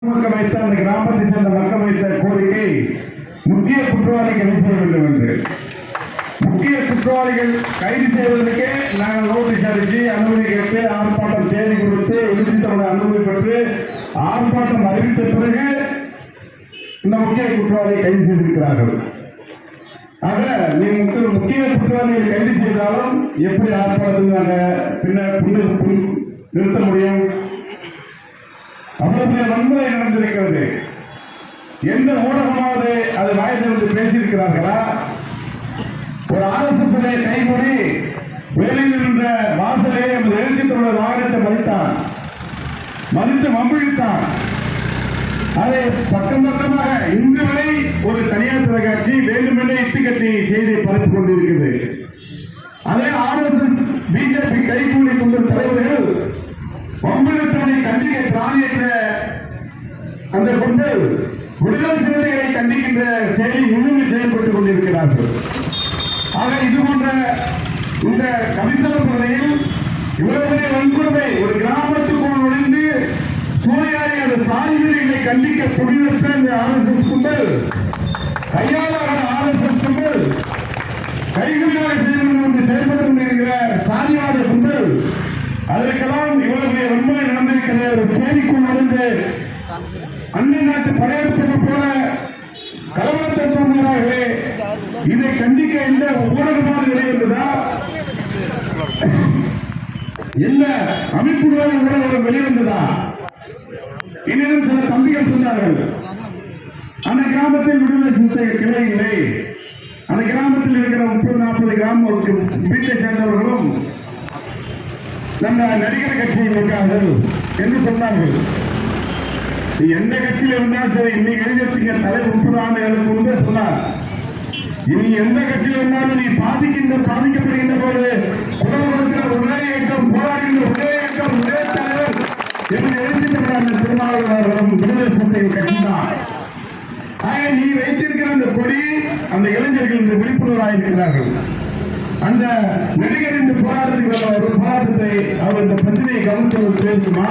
மக்கள் வைத்த அந்த கிராமத்தை சேர்ந்த மக்கள் வைத்த கோரிக்கை முக்கிய குற்றவாளிகள் கைது செய்ய வேண்டும் என்று. முக்கிய குற்றவாளிகள் கைது செய்வதற்கே நாங்கள் நோட்டீஸ் அடிச்சு அனுமதி கேட்டு ஆர்ப்பாட்டம் தேதி கொடுத்து எழுச்சி தமிழ் அனுமதி பெற்று ஆர்ப்பாட்டம் அறிவித்த பிறகு இந்த முக்கிய குற்றவாளியை கைது செய்திருக்கிறார்கள். ஆக நீ முக்கிய குற்றவாளிகளை கைது செய்தாலும் எப்படி ஆர்ப்பாட்டத்தில் பின்னர் நிறுத்த முடியும்? அவ்வளவு வன்முறை நடந்திருக்கிறது. எந்த ஊடகமாவது அது வாய் திறந்து பேசியிருக்கிறார்களா? ஒரு RSS கைகூடி வேலையில் நின்ற வாசலே எமது எழுச்சி தமிழர் வாகனத்தை மதித்து மம்பிழித்தான். அதை பக்கம் பக்கமாக இன்று வரை ஒரு தனியார் தொலைக்காட்சி வேண்டுமென்றே இட்டுக்கட்டி செய்தியை பரப்பிக் கொண்டிருக்கிறது. அதே RSS BJP கைகூடி கொண்ட தலைவர்கள் மம்பிழித்தவனை கண்டிக்க திராணியற்ற அந்த கொண்டு விடுதலை சிறுத்தைகளை கண்டிக்கின்ற செயலி இன்னும் செயல்பட்டுக் கொண்டிருக்கிறார்கள். ஆக இது போன்ற இந்த கமிசன பகுதியில் இவ்வளவு பெரிய வன்கொடுமை ஒரு கிராமத்துக்குள் நுழைந்து சூறையாடி அந்த சாதிகளை கண்டிக்க துணிவற்ற இந்த RSS கும்பல், கையாளாக RSS கும்பல், கைகளாக செய்வது என்று செயல்பட்டுக் கொண்டிருக்கிற சாதிவாத கும்பல், அதற்கெல்லாம் இவ்வளவு பெரிய வன்முறை நடந்திருக்கிற ஒரு சேரிக்குள் நுழைந்து அன்னை நாட்டு படையெடுப்பது போல கலவரத்தை தோன்றுகிறார்களே, இதை கண்டிக்க எந்த ஊடகமாக வெளிவந்ததா? எந்த அமைப்புடன் ஊடகம் வெளிவந்ததா? இன்னும் சில தம்பிகள் சொன்னார்கள், அந்த கிராமத்தில் விடுதலை சிறுத்தைகள் கிளை இல்லை, அந்த கிராமத்தில் இருக்கிற 30-40 கிராம வீட்டை சேர்ந்தவர்களும் நம்ம நடிகர் கட்சியில் இருக்கார்கள் என்று சொன்னார்கள். எந்த கட்சியில் இருந்தாலும் சரி, இன்னைக்கு எதிர்கட்சிக்கு தலைவர் 30 ஆண்டுகளுக்கு முன்பே சொன்னார், இனி எந்த கட்சியில் இருந்தாலும் நீ பாதிக்கப்படுகின்ற போது குரல் கொடுக்கிற ஒரே இயக்கம், போராடுகின்ற ஒரே இயக்கம், ஒரே தலைவர் என்று எழுச்சி தமிழ் திருமாவளவர்களும் விடுதலை சிறுத்தைகள் கட்சி தான். ஆக நீ வைத்திருக்கிற அந்த கொடி அந்த இளைஞர்கள் இந்த விழிப்புணர்வாக இருக்கிறார்கள். அந்த நடிகர் இந்த போராட்டத்தை அவர் இந்த பிரச்சனையை கவனித்து பேசுமா,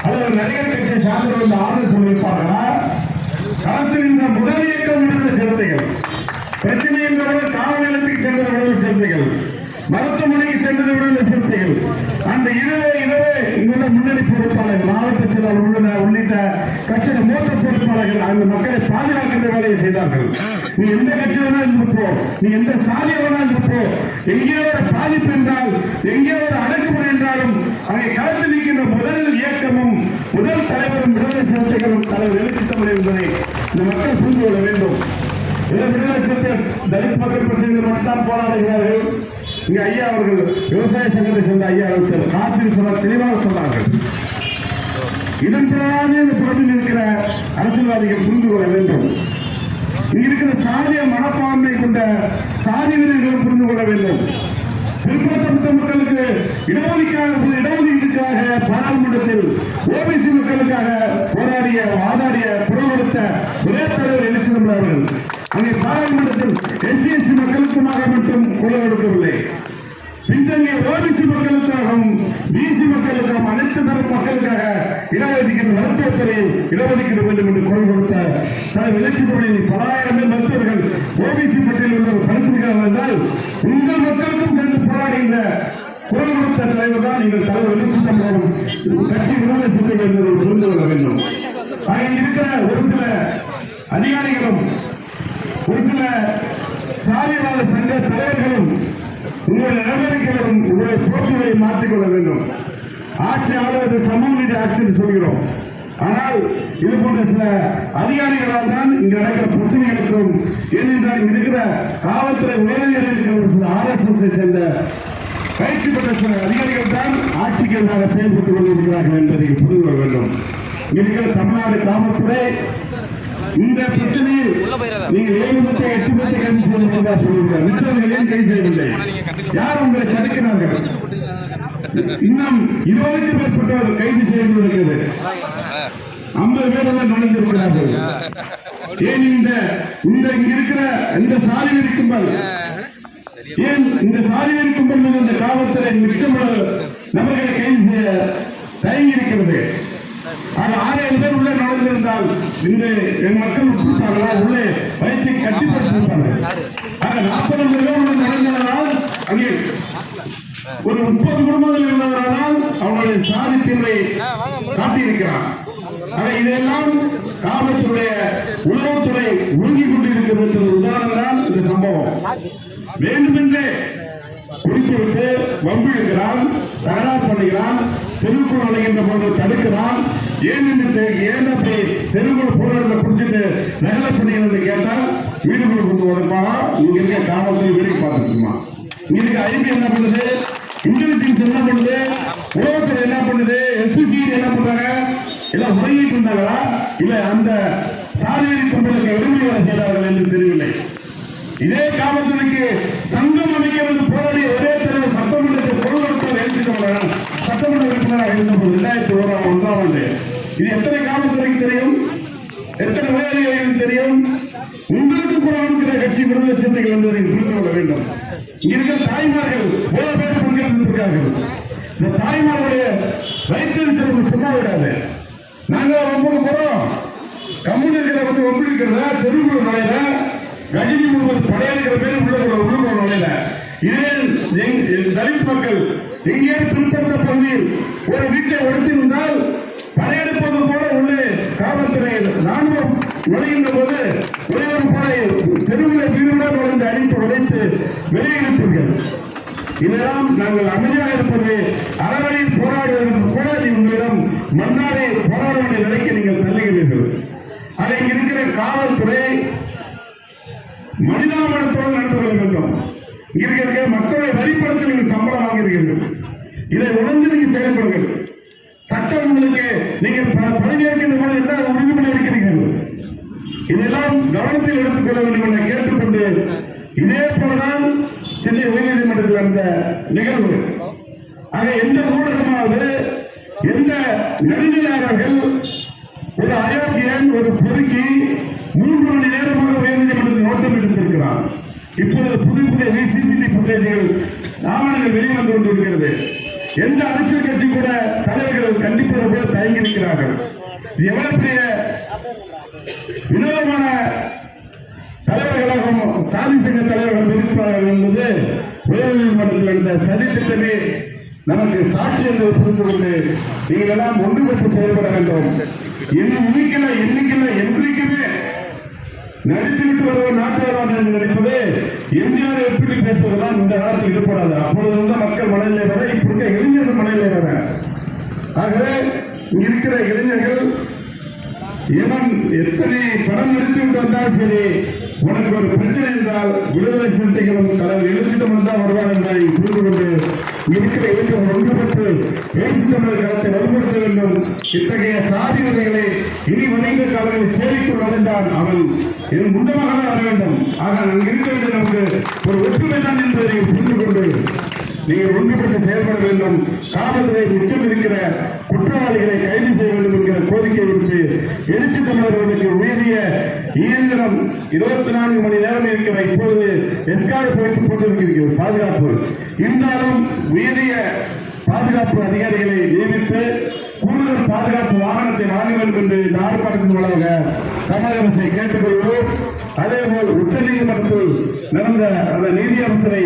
அல்லது நடிகர் கட்சியை சார்ந்தவர்கள் இந்த ஆர்டர் சொல்லியிருப்பார்களா? களத்தில் இந்த முதல் இயக்கம் விடுதலை சிறுத்தைகள், பிரச்சனை என்பவர்கள் காவல் நிலையத்துக்கு சென்ற விடுதலை சிறுத்தைகள், மருத்துவமனைக்கு சென்றது விடுதலை சிறுத்தைகள், அந்த இரவே இங்குள்ள முன்னணி பொறுப்பாளர்கள், மாவட்ட செயலாளர் உள்ளிட்ட கட்சியின் மூத்த பொறுப்பாளர்கள் அந்த மக்களை பாதுகாக்கின்ற வேலையை செய்தார்கள். நீ எந்த கட்சி வேணாலும் இருப்போ, நீ எந்த சாதி வேணாலும் இருப்போ, எங்கே ஒரு பாதிப்பு என்றால், எங்கே ஒரு அடக்குமுறை என்றாலும் அங்கே கலந்து நிற்கின்ற முதல் இயக்கமும் முதல் தலைவரும் விடுதலை சிறுத்தைகளும் தலைவர் எழுச்சி தமிழ் என்பதை இந்த மக்கள் புரிந்து கொள்ள வேண்டும். விடுதலை சிறுத்தைகள் தலித் மக்கள் பிரச்சனைகள் மட்டும்தான் போராடுகிறார்கள். இங்க ஐயா அவர்கள் விவசாய சங்கத்தை சேர்ந்த ஐயா அவர்கள் காசில் சொன்ன தெளிவாக சொன்னார்கள். இதன் பிறகு இந்த பகுதியில் இருக்கிற அரசியல்வாதிகள் புரிந்து கொள்ள வேண்டும். இங்க இருக்கிற சாதிய மனப்பான்மை கொண்ட சாதி வீரர்களும் புரிந்து கொள்ள வேண்டும். பிற்படுத்தப்பட்ட மக்களுக்கு இடஒதுக்கீட்டுக்காக பாராளுமன்றத்தில் OBC மக்களுக்காக போராடிய வாதாடிய குரல் கொடுத்த ஒரே தலைவர் எழுச்சி தமிழ் அவர்கள் அங்கே பாராளுமன்றத்தில் SC/ST மக்களுக்குமாக மட்டும் குரல் கொடுக்கவில்லை, பின்தங்கிய OBC மக்களுக்காகவும் BC மக்களுக்காகவும் அனைத்து தரப்பு மக்களுக்காக இடஒதுக்கீடு மருத்துவத்துறையில் இடஒதுக்கீடு வேண்டும் என்று குரல் கொடுத்த தலைவர் எழுச்சி தமிழில் பலாயிரம் பேர் மருத்துவர்கள் OBC பட்டியலில் உள்ள படிப்புகிறார்கள் என்றால் உங்கள் மக்களுக்கும் சென்று போராடுகின்ற குரல் கொடுத்த தலைவர் தான் நீங்கள் தலைவர் எழுச்சி தமிழும் கட்சி விடுதலை சிறுத்தைகள் என்பதை புரிந்து கொள்ள வேண்டும். அங்கே இருக்கிற ஒரு சில அதிகாரிகளும் ஒரு சில சாதியவாத சங்க தலைவர்களும் உங்களுடைய நடவடிக்கைகளும் உங்களுடைய போக்குகளை மாற்றிக்கொள்ள வேண்டும். ஆட்சி ஆளுவது சமூக நீதி ஆட்சி என்று சொல்கிறோம். ஆனால் இது போன்ற சில அதிகாரிகளால் தான் இங்கு நடக்கிற பிரச்சனைகளுக்கும், ஏனென்றால் இங்கு இருக்கிற காவல்துறை உயரதிகாரிகள் இருக்கிற ஒரு சில RSS சேர்ந்த பயிற்சி பெற்ற சில அதிகாரிகள் தான் ஆட்சிக்கு எதிராக செயல்பட்டுக் கொண்டிருக்கிறார்கள் என்பதை புரிந்து கொள்ள வேண்டும். இருக்கிற தமிழ்நாடு காவல்துறை இந்த பிரச்சனையில் நீங்கள் 7 பேரை 8 பேரை கைது செய்திருக்கிறதா சொல்லுங்கள். மற்றவர்களையும் கைது செய்யவில்லை. யார் உங்களை தடுக்கிறார்கள்? இன்னும் 20க்கும் மேற்பட்டவர்கள் கைது செய்யப்பட்டிருக்கிறது. 50 பேர் நுழைந்திருக்கிறார்கள். ஏன் இங்க இருக்கிற இந்த சாதிவெறி கும்பல், ஏன் இந்த சாதிவெறி கும்பல் மீது இந்த காவல்துறை மிச்சம் நபர்களை கைது செய்ய தயங்கி இருக்கிறது? 6-7 பேர் உள்ள நுழைந்து இந்த என் மக்கள் கொடுத்தாங்களா உள்ளே வயிற்றை கட்டிப்படுத்தி கொடுத்தாங்க. ஆக 40 கிலோமீட்டர் நடந்ததனால் அங்கே ஒரு 30 குடும்பங்கள் இருந்தவரால் அவங்களுடைய சாதி தீர்வை காட்டியிருக்கிறார். ஆக இதெல்லாம் காவல்துறைய உளவுத்துறை ஒழுங்கிக் கொண்டிருக்கிறது என்ற உதாரணம் தான் இந்த சம்பவம். வேண்டுமென்றே குடித்துவிட்டு வம்பிழுக்கிறான், தகராறு பண்ணுகிறான், தெருக்குள் நுழைகின்ற போது தடுக்கிறான். ஏன் அப்படி தெருக்குள் போராட்டத்தை குடிச்சிட்டு நகலை பண்ணிக்கிறது கேட்டால் வீடுக்குள்ள கொண்டு வரப்பானா இங்க இருக்க காவல்துறை வேலைக்கு பார்த்துருக்குமா? இங்க இருக்க ஐபி என்ன பண்ணுது, இன்டெலிஜென்ஸ் என்ன பண்ணுது, உளவுத்துறை என்ன பண்ணுது, எஸ்பிசிஐடி என்ன பண்றாங்க? எல்லாம் உறங்கிட்டு இருந்தாங்களா இல்ல அந்த சாதிவெறி கும்பலுக்கு விடுமுறை வேலை செய்தார்கள் என்று தெரியவில்லை. இதே காவல்துறைக்கு சங்கம் அமைக்க வந்து போராடிய ஒரே தலைவர் சட்டமன்றத்தில் பொருளாதார எழுச்சித்தமிழர் சட்டமன்ற உறுப்பினராக இருந்தபோது 2001ஆம் ஆண்டு. இது எத்தனை காவல்துறைக்கு தெரியும், எத்தனை உயரதிகாரிகளுக்கு தெரியும்? உங்களுக்கு புறாவுக்கிற கட்சி விடுதலை சிறுத்தைகள் என்பதை புரிந்து கொள்ள வேண்டும். இங்க இருக்கிற தாய்மார்கள் எவ்வளவு பேர் பங்கேற்றிருக்கிறார்கள். இந்த தாய்மார்களுடைய வயிற்று சும்மா விடாது. நாங்கள் ஒவ்வொரு போறோம் கம்யூனிஸ்ட்களை வந்து ஒப்பிடுக்கிறத தெருவுக்குள்ள நுழையில கஜினி முழுவது படையெடுக்கிற பேர் உள்ள நுழையில. இதே தலித் மக்கள் எங்கே பின்பற்ற பகுதியில் ஒரு வீட்டை ஒடுத்திருந்தால் படையெடுப்பது போல உள்ளே காவல்துறை ராணுவம் நுழைகின்ற போது ஒரே படை தெருவில் வீடுடன் நுழைந்து அழித்து உடைத்து வெளியேற்றீர்கள். இதெல்லாம் நாங்கள் அமைதியாக இருப்பது அறவழியில் போராடுவதற்கு போராடி உங்களிடம் மன்னாரை போராட வேண்டிய நிலைக்கு நீங்கள் தள்ளுகிறீர்கள். அதை இருக்கிற காவல்துறை மனிதாபனத்தோடு நடந்து கொள்ள வேண்டும். இருக்கிற மக்களை வரிப்படுத்தி நீங்கள் சம்பளம் வாங்குகிறீர்கள். இதை உணர்ந்து நீங்கள் செயல்படுங்கள். சட்டம் உங்களுக்கு நீங்கள் பதவியேற்கின்ற போது என்ன உறுதிமொழி இருக்கிறீர்கள்? இதெல்லாம் கவனத்தில் எடுத்துக்கொள்ள வேண்டும் என கேட்டுக்கொண்டு இதே போலதான் சென்னை உயர்நீதிமன்றத்தில் நடந்த நிகழ்வு. ஆக எந்த ஊடகமாவது எந்த நடுநிலையாளர்கள் ஒரு அயோக்கியன் ஒரு பொறுக்கி 3 மணி நேரமாக உயர்நீதிமன்றத்தில் நோட்டம் எடுத்திருக்கிறார். இப்போது புதிய சிசிடிவி புட்டேஜ்கள் ஆவணங்கள் வெளிவந்து கொண்டிருக்கிறது. எந்த அரசியல் கட்சி கூட தலைவர்கள் கண்டிப்பது போல தயங்கி இருக்கிறார்கள். எவ்வளவு பெரிய வினோதமான தலைவர்களாகவும் சாதி சங்க தலைவர்கள் இருப்பார்கள் என்பது உயர்நீதிமன்றத்தில் நடந்த சதி திட்டமே நமக்கு சாட்சி என்று புரிந்து கொண்டு நீங்கள் எல்லாம் ஒன்றுபட்டு செயல்பட வேண்டும். இன்னைக்குமே என்றைக்குமே நடித்துவிட்டு வருவது நாட்டுவாதம் என்று நினைப்பது எம்ஜிஆர் எப்படி பேசுவதெல்லாம் இந்த காலத்தில் ஈடுபடாது. அப்பொழுது இருந்த மக்கள் மனநிலை வர இப்ப இருக்க இளைஞர்கள் மனநிலை வர. ஆகவே இங்க இருக்கிற இளைஞர்கள் எவன் எத்தனை படம் நிறுத்திவிட்டு வந்தால் சரி, உனக்கு ஒரு பிரச்சனை என்றால் விடுதலை சிறுத்தைகளும் தலைவர் எழுச்சி தமிழ் தான் வருவார் என்பதை புரிந்து கொண்டு இருக்கிற இளைஞர்கள் ஒன்றுபட்டு எழுச்சி தமிழர் களத்தை வலுப்படுத்த வேண்டும். இத்தகைய சாதி வகைகளை இனி வருகின்ற காலங்களில் சேரிக்குள் நுழைந்தால் அவன் என் முன்னமாக வர வேண்டும். ஆக அங்கு இருக்க வேண்டிய நமக்கு ஒரு ஒற்றுமை தான் என்பதை புரிந்து கொண்டு நீங்கள் ஒன்றுபட்டு செயல்பட வேண்டும். காவல்துறை உச்சம் இருக்கிற குற்றவாளிகளை கைது செய்ய வேண்டும் என்கிற கோரிக்கை விடுத்து எழுச்சி தமிழர்களுக்கு உயரிய இயந்திரம் 24 மணி நேரம் இருக்கிற இப்பொழுது எஸ்கார்ட் போட்டிருக்கிறது பாதுகாப்பு. இருந்தாலும் உயரிய பாதுகாப்பு அதிகாரிகளை நியமித்து கூடுதல் பாதுகாப்பு வாகனத்தை வாங்க வேண்டும் என்று இந்த ஆர்ப்பாட்டத்தின் மூலமாக தமிழக அரசை கேட்டுக்கொள்வோம். அதேபோல் உச்ச நீதிமன்றத்தில் நடந்த அந்த நீதியரசரை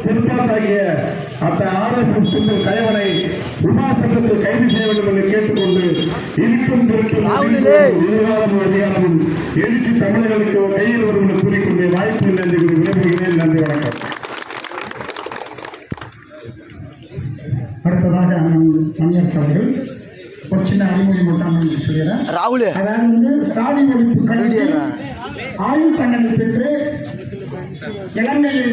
செல்பாத்தாகிய அந்த RSS கயவனை உமா சட்டத்தில் கைது செய்ய வேண்டும் என்று கேட்டுக்கொண்டு இருக்கும் திருட்டும் அதிகாரமும் எழுச்சி தமிழர்களுக்கு கையில் வரும் என்று கூறிக்கொண்டு வாய்ப்பு நன்றி விரும்புகிறேன். நன்றி, வணக்கம். அடுத்ததாக மணியரசு அவர்கள் ஒரு சின்ன அறிமுறை மட்டும் சொல்கிறேன். அதாவது சாதி ஒழிப்பு கல்வி ஆய்வு தண்டனை பெற்று இலங்கையில்